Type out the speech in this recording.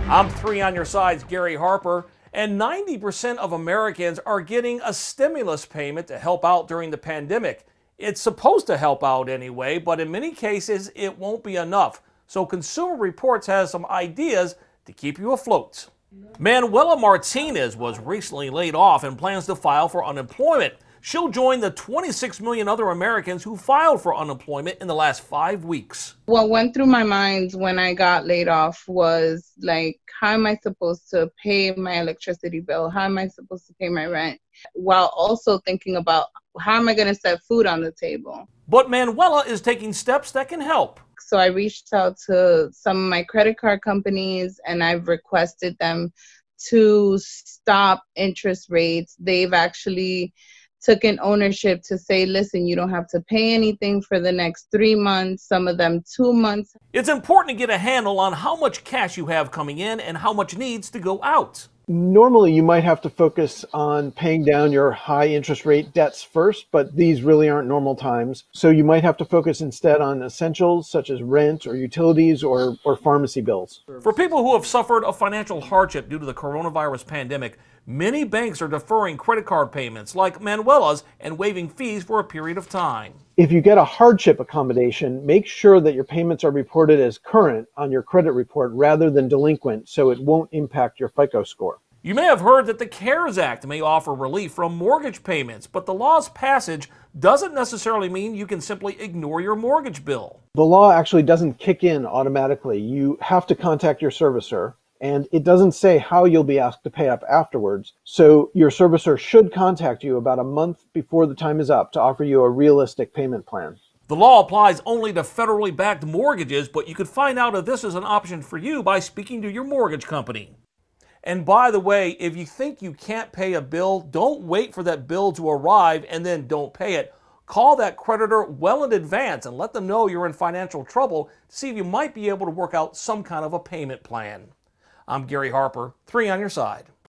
I'm 3 on Your Side's Gary Harper, and 90% of Americans are getting a stimulus payment to help out during the pandemic. It's supposed to help out anyway, but in many cases it won't be enough. So Consumer Reports has some ideas to keep you afloat. Manuela Martinez was recently laid off and plans to file for unemployment. She'll join the 26 million other Americans who filed for unemployment in the last 5 weeks. What went through my mind when I got laid off was like, how am I supposed to pay my electricity bill? How am I supposed to pay my rent? While also thinking about how am I going to set food on the table? But Manuela is taking steps that can help. So I reached out to some of my credit card companies and I've requested them to stop interest rates. They've actually taken ownership to say, listen, you don't have to pay anything for the next 3 months, some of them 2 months. It's important to get a handle on how much cash you have coming in and how much needs to go out. Normally, you might have to focus on paying down your high interest rate debts first, but these really aren't normal times. So you might have to focus instead on essentials such as rent or utilities or pharmacy bills. For people who have suffered a financial hardship due to the coronavirus pandemic, many banks are deferring credit card payments like Manuela's and waiving fees for a period of time. If you get a hardship accommodation, make sure that your payments are reported as current on your credit report rather than delinquent so it won't impact your FICO score. You may have heard that the CARES Act may offer relief from mortgage payments, but the law's passage doesn't necessarily mean you can simply ignore your mortgage bill. The law actually doesn't kick in automatically. You have to contact your servicer, and it doesn't say how you'll be asked to pay up afterwards. So your servicer should contact you about a month before the time is up to offer you a realistic payment plan. The law applies only to federally backed mortgages, but you could find out if this is an option for you by speaking to your mortgage company. And by the way, if you think you can't pay a bill, don't wait for that bill to arrive and then don't pay it. Call that creditor well in advance and let them know you're in financial trouble to see if you might be able to work out some kind of a payment plan. I'm Gary Harper, 3 on Your Side.